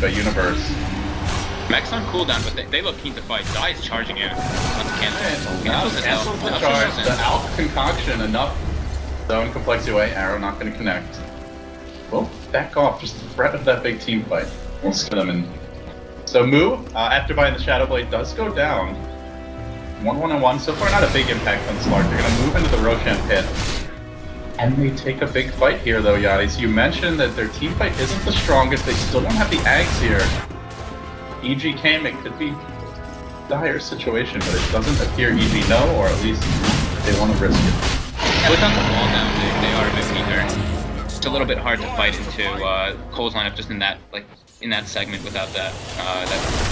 by Universe. Mech's on cooldown, but they look keen to fight. Zai is charging in. Let's cancel. Cancels the charge. The Alp concoction, enough zone complexity away. Arrow not going to connect. Well, back off. Just the threat of that big team fight. We'll scare them in. So Moo, after buying the Shadow Blade, does go down. 1-1-1. So far, not a big impact on Slark. They're going to move into the Roshan pit. And they take a big fight here, though, Yachty. So you mentioned that their team fight isn't the strongest. They still don't have the Ags here. EG came, it could be a dire situation, but it doesn't appear EG know, or at least they want to risk it. Without the wall now, they are a bit weaker. It's a little bit hard to fight into COL's lineup just in that segment without that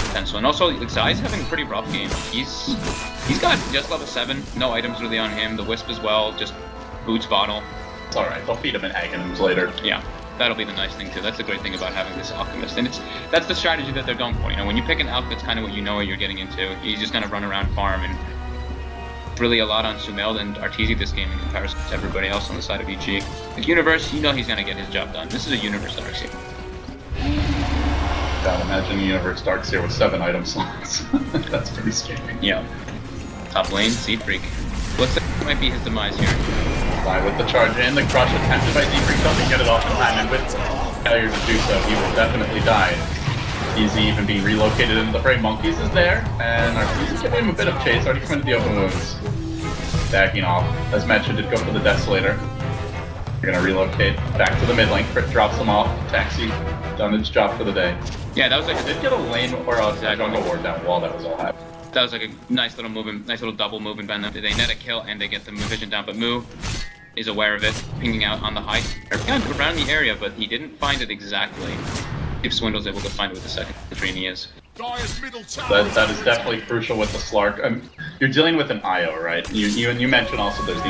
potential. And also, Zai's having a pretty rough game. He's got just level 7, no items really on him. The Wisp as well, just boots bottle. It's alright, they'll feed him in Aghanim's later. Yeah. That'll be the nice thing too. That's the great thing about having this Alchemist, and that's the strategy that they're going for. You know, when you pick an Alch, that's kind of what you know what you're getting into. He's just gonna run around farm, and really a lot on Sumail and Arteezy this game in comparison to everybody else on the side of EG. Like Universe, you know he's gonna get his job done. This is a Universe Darkseer. God, imagine Universe Darkseer with 7 item slots. That's pretty scary. Yeah. Top lane, Z-Freak. That might be his demise here. Fly with the charge in, the crush attempted by Z-Freak doesn't get it off in time, and with failure to do so, he will definitely die. Easy even being relocated into the fray. Monkeys is there, and Arteezy giving him a bit of chase, already coming to the open wounds. Backing off. As mentioned, did go for the Desolator. You're gonna relocate back to the mid lane. Crit drops them off. Taxi done its job for the day. Yeah, that was like did get a lane or a jungle ward down wall. That was all happening. That was like a nice little movement, nice little double movement by them. They net a kill and they get the vision down, but Moo is aware of it, pinging out on the height, or kind of around the area, but he didn't find it exactly. If Swindle's able to find it with the second screen, he is. That is definitely crucial with the Slark. You're dealing with an IO, right? You mentioned also there's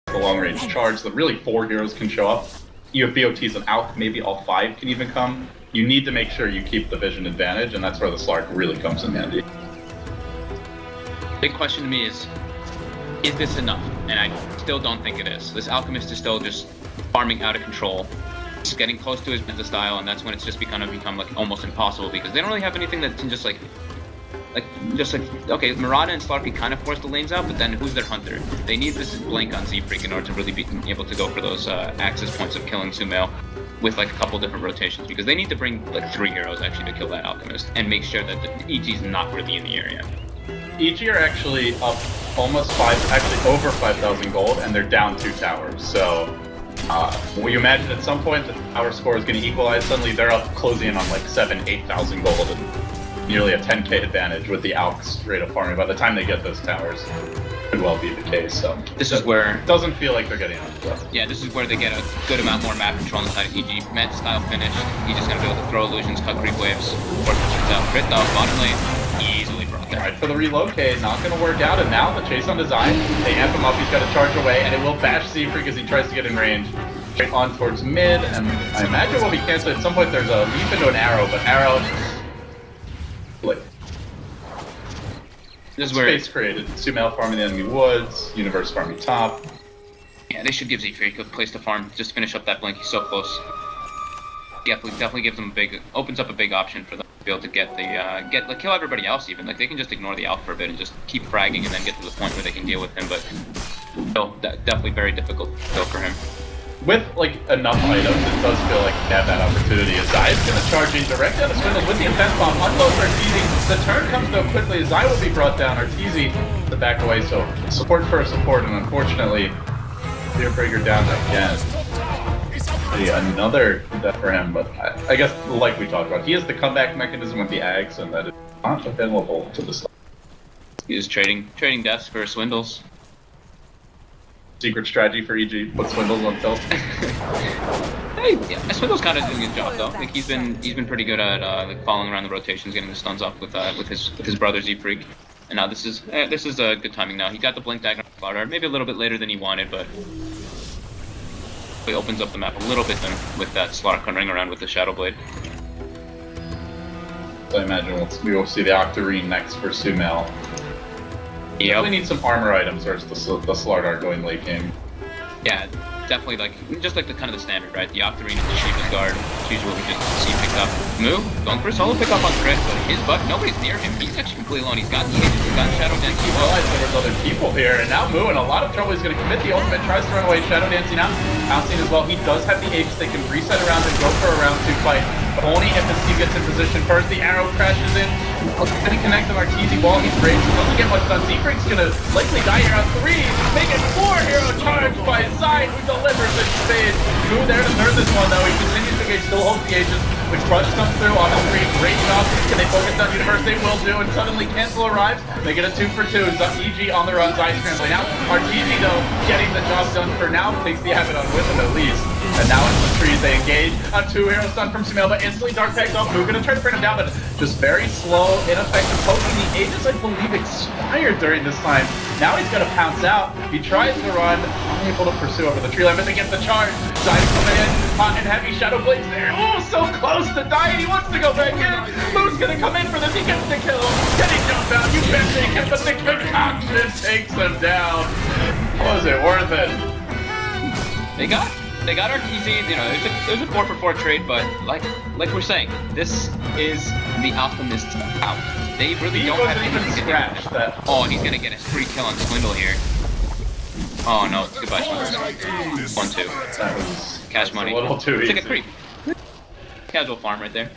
the long-range charge, that really 4 heroes can show up. You have BOTs and out, maybe all 5 can even come. You need to make sure you keep the vision advantage, and that's where the Slark really comes in handy. Big question to me is this enough? And I still don't think it is. This Alchemist is still just farming out of control. It's getting close to his meta style, and that's when it's just become like almost impossible because they don't really have anything that can just like okay, Murata and Slark can kind of force the lanes out, but then who's their hunter? They need this blink on Z-Freak in order to really be able to go for those access points of killing Sumail with like a couple different rotations, because they need to bring like 3 heroes actually to kill that Alchemist and make sure that the EG is not really in the area. EG are actually up almost over 5,000 gold, and they're down 2 towers. So, we imagine at some point the tower score is going to equalize. Suddenly they're up closing in on like 8,000 gold and nearly a 10k advantage with the Alch's rate of farming. By the time they get those towers, could well be the case. So this is where it doesn't feel like they're getting enough. Yeah, this is where they get a good amount more map control on the side of EG. Med style finished. He's just gonna be able to throw illusions, cut creep waves, force pushes out. Crit dog, bottom lane, easily brought there. Alright, for the relocate, not gonna work out, and now the chase on design. They amp him up, he's got to charge away, and it will bash Z-Freak as he tries to get in range. Straight on towards mid, and I imagine will be canceled. At some point there's a leap into an arrow, but arrow this is where space created. Sumail farming the enemy woods, Universe farming top. Yeah, they should give Z-Freak a place to farm, just to finish up that blink. He's so close. Definitely gives them opens up a big option for them to be able to get the kill everybody else even. Like they can just ignore the Alpha for a bit and just keep fragging and then get to the point where they can deal with him. But still, definitely very difficult still for him. With like enough items, it does feel like they have that opportunity. Zai is going to charge in direct out of Swindles with the Intense Bomb, unloads Arteezy. The turn comes though quickly. Zai will be brought down. Arteezy the back away, so support for support, and unfortunately, Fearbreaker down again. Yeah, another death for him, but I guess like we talked about, he has the comeback mechanism with the Ags, and that is not available to the side. He is trading deaths for Swindles. Secret strategy for EG, put Swindles on tilt. Hey, yeah, Swindle's kind of doing his job though. Like he's been pretty good at like following around the rotations, getting the stuns off with his brother Z-Freak. And now this is good timing. Now he got the blink dagger on Flounder, maybe a little bit later than he wanted, but he opens up the map a little bit then with that Slark running around with the Shadow Blade. So I imagine we will see the Octarine next for Sumail. Yep. We need some armor items versus the Slardar going late game. Yeah, definitely like just like the kind of the standard, right? The Octarine and the Shiva's guard. It's usually what we just see picked up. Moo going for a solo pick up on Chris, but his butt, nobody's near him. He's actually completely alone. He's got the Aegis, he's got Shadow Dancing. He realized there was other people here, and now Moo in a lot of trouble. He's going to commit the ultimate, tries to run away. Shadow Dancing out, bouncing as well. He does have the Aegis. They can reset around and go for a round 2 fight. But only if his team gets in position first. The arrow crashes in. Couldn't connect the Marquise while he's brave, so doesn't get much done. Zeebrick's going to likely die here on 3. Make it 4 hero charge by Zide, who delivers in spades. Moo there to third this one, though. He continues to engage, still holds the Aegis. Which Crush comes through on the 3, great job. Can they focus on Universe? They will do, and suddenly Cancel arrives. They get a 2 for 2. EG on the run, Zide scrambling out. Martini, though, getting the job done for now, takes the habit on with him at least. And now into the trees, they engage. A 2 hero stun from Sumail, but instantly Dark Tags off. Moo gonna try to bring him down, but just very slow, ineffective poking. The Aegis, I believe, expired during this time. Now he's gonna pounce out. He tries to run, unable to pursue over the tree line, but they get the charge. Zide's coming in, hot and heavy. Shadow Blade's there. Oh, so close to dying. He wants to go back in. Moo's gonna come in for this. He gets the kill. Can he jump out? You bet he can, but the concoction takes him down. Was it worth it? They got Arteezy, you know, it was a 4 for 4 trade, but like we're saying, this is the Alchemist out. They really don't have anything to scratch that. Oh, and he's gonna get a free kill on Swindle here. Oh no, goodbye Swindle. 1-2. That was Cash money. a little too easy. It's like a creep. Casual farm right there.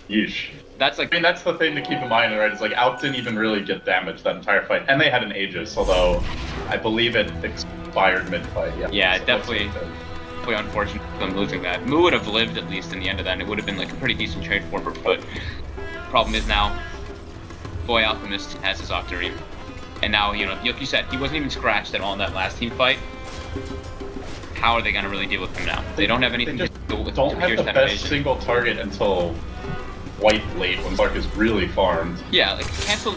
Yeesh. That's like, I mean, that's the thing to keep in mind, right? It's like Alp didn't even really get damaged that entire fight, and they had an Aegis, although I believe it expired mid-fight. Yeah, definitely unfortunate for them losing that. Moo would have lived at least in the end of that, and it would have been like a pretty decent trade for him, but problem is now, boy Alchemist has his Octarine, and now, you know, like you said, he wasn't even scratched at all in that last team fight. How are they going to really deal with him now? They don't have anything to do with don't have the best single target until quite late when Clark is really farmed. Yeah, like Cancel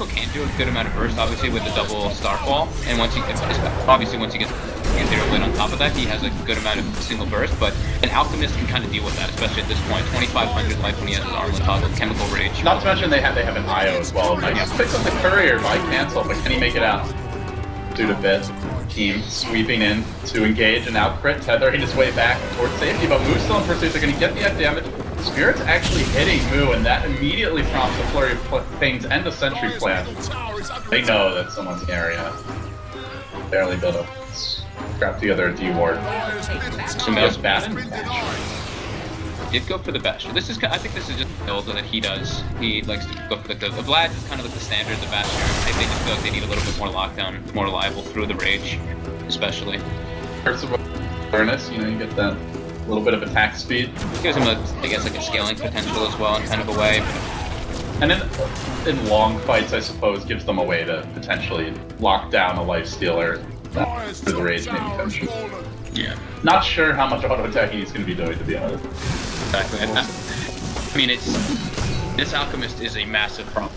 can do a good amount of burst, obviously with the double Starfall, and once he gets Zero Blade on top of that, he has a good amount of single burst, but an Alchemist can kind of deal with that, especially at this point. 2,500 life when he has his armor toggle, Chemical Rage. Not to mention they have an IO as well. Nice picks up the Courier by Cancel, but can he make it out? Due to bit. Team sweeping in to engage, and now Crit tethering his way back towards safety, but Moo's still in pursuit. They're going to get the F damage. Spirit's actually hitting Moo, and that immediately prompts a flurry of things and a sentry plan. They know that someone's in the area. Barely built up. Scrap together a D-ward. Sumail's bad. Did go for the bash. This is, I think this is just a build that he does. He likes to go for the Vlad is kind of like the standard, the basher. They just feel like they need a little bit more lockdown, more reliable through the rage, especially. Curse of awareness, you know, you get that little bit of attack speed. Gives him I guess, like a scaling potential as well in kind of a way. And in long fights, I suppose, gives them a way to potentially lock down a lifestealer through the rage maybe potion. Yeah. Not sure how much auto attacking he's going to be doing, to be honest. Exactly. I mean, this Alchemist is a massive problem.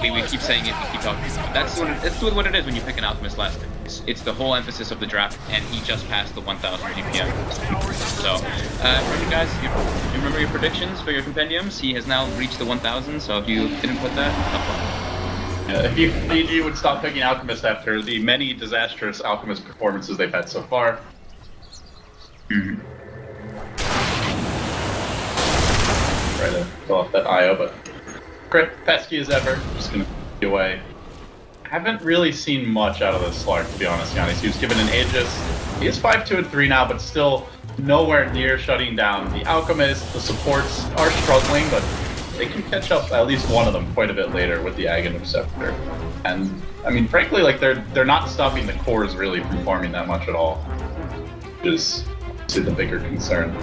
We keep saying it, we keep talking about it. That's what it is when you pick an Alchemist last time. It's the whole emphasis of the draft, and he just passed the 1,000 GPM. So, remember guys, you remember your predictions for your compendiums? He has now reached the 1,000, so if you didn't put that, yeah, if you would stop picking Alchemist after the many disastrous Alchemist performances they've had so far. Mm-hmm. Try to fill off that IO, but Crit, pesky as ever, just gonna be away. Haven't really seen much out of this Slark, to be honest, Giannis. He was given an Aegis. He is 5-2 and 3 now, but still nowhere near shutting down the Alchemist. The supports are struggling, but they can catch up, at least one of them, quite a bit later with the Aghanim Scepter. And, I mean, frankly, like, they're not stopping the cores really from farming that much at all. Which is the bigger concern.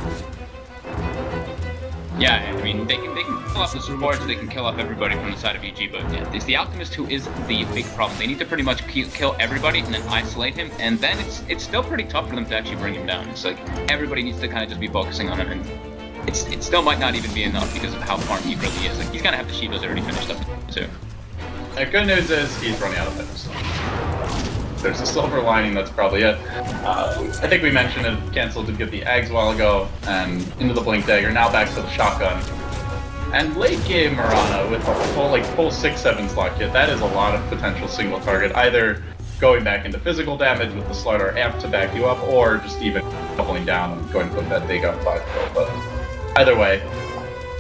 Yeah, I mean, they can kill off the supports, they can kill off everybody from the side of EG, but yeah, it's the Alchemist who is the big problem. They need to pretty much kill everybody and then isolate him, and then it's still pretty tough for them to actually bring him down. It's like, everybody needs to kind of just be focusing on him, and it still might not even be enough because of how farm he really is. Like, he's gonna have the Shivas already finished up, too. The good news is he's running out of items. There's a silver lining, that's probably it. I think we mentioned it, canceled to get the Ags a while ago, and into the Blink Dagger, now back to the Shotgun. And late game Mirana with a full 6-7 slot kit, that is a lot of potential single target. Either going back into physical damage with the Slaughter amp to back you up, or just even doubling down and going to put that Dig up 5 kill. But either way,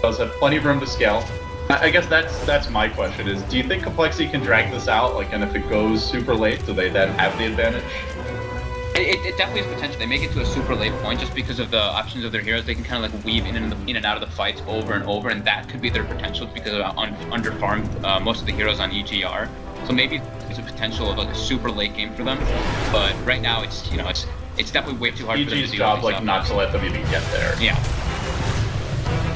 those have plenty of room to scale. I guess that's my question is, do you think Complexity can drag this out? Like, and if it goes super late, do they then have the advantage? It definitely has potential. They make it to a super late point just because of the options of their heroes. They can kind of like weave in and out of the fights over and over, and that could be their potential because of underfarmed most of the heroes on EGR. So maybe there's a potential of like a super late game for them. But right now, it's it's definitely way too hard for them to do. EG's job like not to let them even get there. Yeah.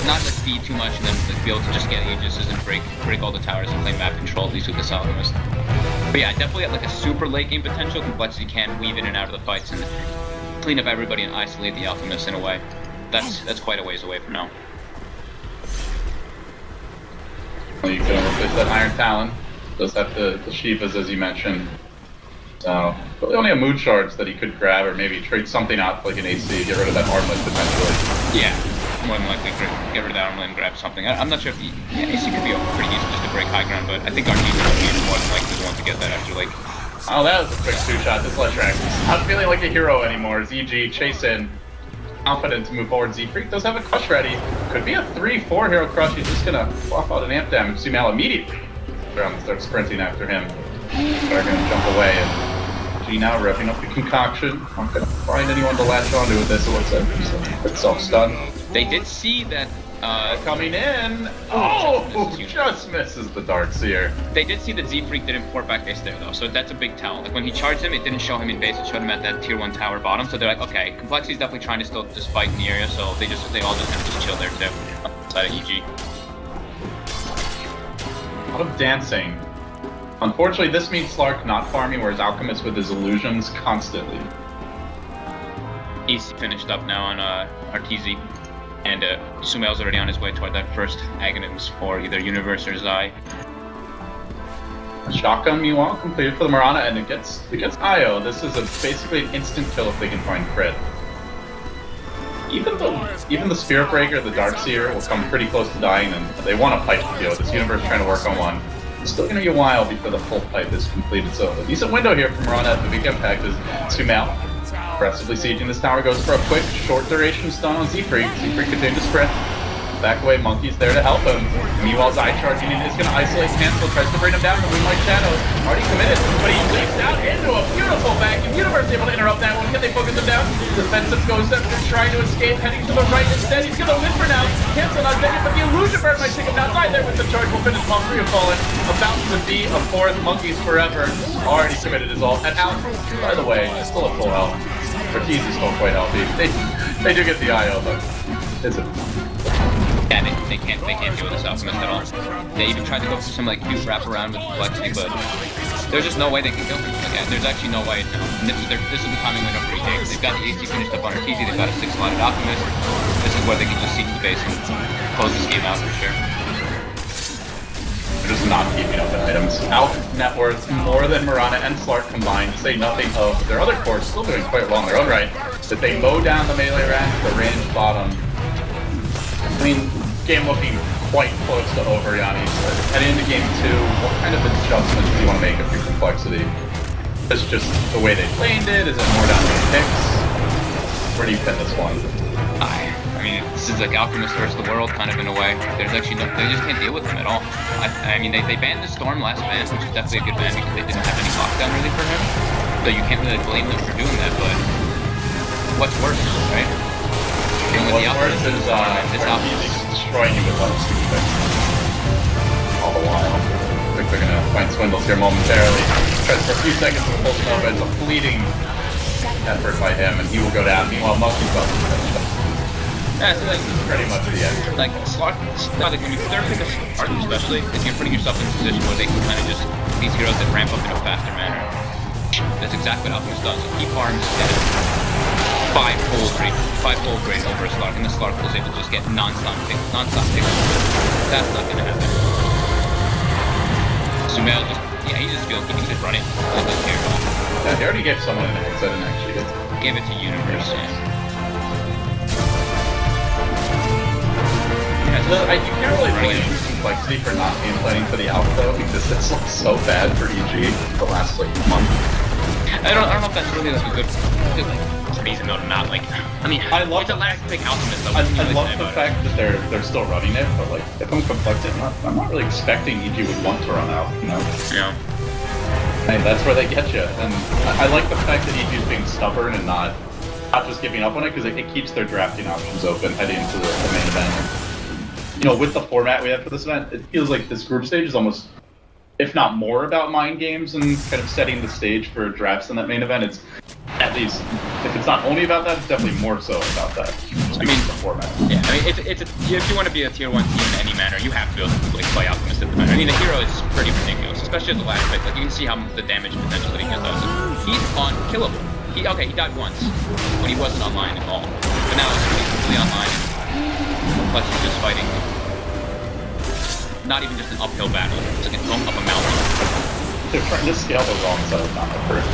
Not to feed too much and then like, be able to just get Aegises and break all the towers and play map control, at least with this Alchemist. But yeah, definitely at like a super late game potential. Complexity can weave in and out of the fights and clean up everybody and isolate the Alchemist in a way. That's quite a ways away from now. Well, you can replace that Iron Talon. Does have the Shivas as you mentioned. So really only have mood shards that he could grab, or maybe trade something out like an AC, get rid of that Armlet potentially. Yeah. More than likely get rid of that Armlet and grab something. I'm not sure if the AC could be pretty easy just to break high ground, but I think Archie would be more than likely the one to get that after like. Oh, that was a quick 2-shot. This Leshrac is not feeling like a hero anymore. ZG chase in, confident to move forward. Z-Freak does have a crush ready. Could be a 3-4 hero crush. He's just gonna flop out an amp damage. Sumail immediately starts sprinting after him. They're gonna jump away, and G now revving up the concoction. Not gonna find anyone to latch onto with this. It looks like he's a bit self-stun. They did see that coming in. Oh, just misses the Darkseer. They did see that Z-Freak didn't port back base there though, so that's a big tell. Like when he charged him, it didn't show him in base, it showed him at that tier 1 tower bottom. So they're like, okay, Complexity's definitely trying to still just fight in the area, so they all just kind of just chill there too, outside of EG. A lot of dancing. Unfortunately, this means Slark not farming, whereas Alchemist with his illusions constantly. He's finished up now on Arteezy. And Sumail's already on his way toward that first Aghanims for either Universe or Zai. Shotgun, meanwhile, completed for the Mirana, and it gets Io. This is basically an instant kill if they can find crit. Even the Spirit Breaker, the Darkseer, will come pretty close to dying, and they want to pipe the deal. This Universe trying to work on one. It's still going to be a while before the full pipe is completed, so a decent window here from Mirana at the big impact is Sumail. Aggressively sieging this tower, goes for a quick, short duration stun on Z-Freak. Z-Freak continues to sprint. Back away, Monkey's there to help him. Meanwhile, Zai charging in is going to isolate Cancel, tries to bring him down with Moonlight Shadow. Already committed, but he leaps out into a beautiful vacuum. Universe able to interrupt that one. Can they focus him down? Defensive goes up, trying to escape, heading to the right instead. He's going to live for now. Cancel not dead, but the Illusion Bird might take him down. Zai there with the charge will finish while 3 have fallen. About to be a 4th, Monkeys forever. Already committed his ult. And out, by the way, still at full health. Ortiz is still quite healthy. They do get the IO, but is it? Yeah, they can't deal with this Alchemist at all. They even tried to go for some like cute wraparound with Complexity, but there's just no way they can kill him. Like, there's actually no way. No. And this is the timing window for EJ. They've got the AC finished up on Arteezy. They've got a 6-slotted Alchemist. This is where they can just siege the base and close this game out for sure. They're just not keeping up with items. Out net worth more than Mirana and Slark combined, to say nothing of their other cores still doing quite well in their own right. That they mow down the melee rank, the range bottom. I mean, game looking quite close to over, Yanni. Heading into game 2, what kind of adjustments do you want to make of your Complexity? Is it just the way they planed it? Is it more down to the picks? Where do you pin this one? I mean, this is like Alchemist versus the world kind of in a way. There's actually they just can't deal with them at all. I mean, they banned the Storm last ban, which is definitely a good ban because they didn't have any lockdown really for him. So you can't really blame them for doing that, but what's worse, right? And what's worse is Arteezy destroying you with lots of all the while. I think they're gonna find Swindles here momentarily. Tries for a few seconds with Pulse Nova. It's a fleeting effort by him, and he will go down. Meanwhile, Monkey's about to finish up. Yeah, so like, pretty much the end. Like, Slark, like when you third pick a Slark especially, if you're putting yourself in a position where they can kind of just, these heroes that ramp up in a faster manner. That's exactly what Alchemist does. He farms at 5-fold rate over a Slark, and the Slark was able to just get non-stop picks. That's not gonna happen. Sumail just, yeah, he's just feeling, he can just run it. He doesn't care at all. Yeah, he already gave someone an exit and actually did. Gave it to Universe, yeah. You can't really blame Complexity for not being planning for the Alpha though, because it's like so bad for EG the last like month. I don't know if that's really like a good like, reason though to not like. I mean, I love it's a last pick alchemist. Though, I love the fact that they're still running it, but like if I'm conflicted, I'm not really expecting EG would want to run out. You know? Yeah. Hey, that's where they get you, and I like the fact that EG is being stubborn and not just giving up on it because it keeps their drafting options open heading into the main event. You know, with the format we have for this event, it feels like this group stage is almost, if not more, about mind games and kind of setting the stage for drafts in that main event. It's at least, if it's not only about that, it's definitely more so about that. I mean, the format. Yeah, I mean, if you want to be a tier 1 team in any manner, you have to be able to like, play Alchemist at the time. I mean, the hero is pretty ridiculous, especially at the last pick. Like, you can see how the damage potential that he does. He's unkillable. He died once when he wasn't online at all, but now he's completely online. Plus, he's just fighting. Not even just an uphill battle. It's like going up a mountain. They're trying to scale the wrong side of the map first.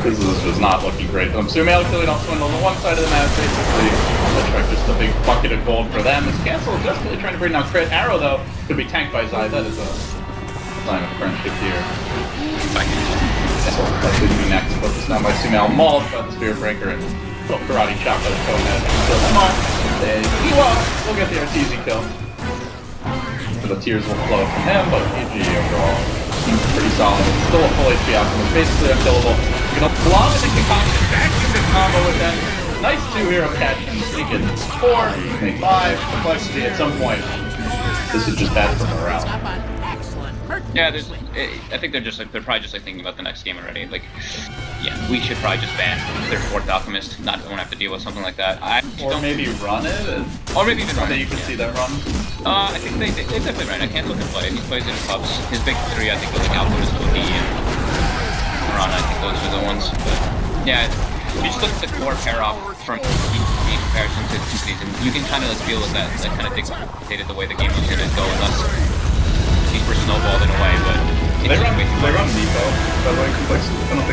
This is just not looking great. Sumail killing off Swindle on the one side of the map, basically. Looks like just a big bucket of gold for them. It's Cancel desperately trying to bring down Crit. Arrow, though, could be tanked by Zai. That is a sign of friendship here. Cancel likely to be next. Focused down by Sumail. Mauled by the Spear Breaker and little karate chop by the Conehead. Kill them all. We'll get the Arteezy kill. So the tears will flow from him, but EG overall seems pretty solid. It's still a full HP Alchemist, basically unkillable. You know, block the concoction, back into combo with them. Nice 2-hero catch, and he gets 4, make 5, complexity at some point. This is just bad for morale. Yeah, I think they're probably just like thinking about the next game already. Like, yeah, we should probably just ban their 4th Alchemist. Won't have to deal with something like that. Or maybe run it. Or maybe even run it. You can see them run. I think they definitely run. I can't look at play. He plays in clubs. His big 3, I think, was like Alchemist, OD, and Rana. I think those are the ones. But yeah, if you just look at the core pair off from in comparison to season, you can kind of feel that kind of dictated the way the game was going to go unless these were snowballed in a way. But they run Meepo, by the way, complex. I don't think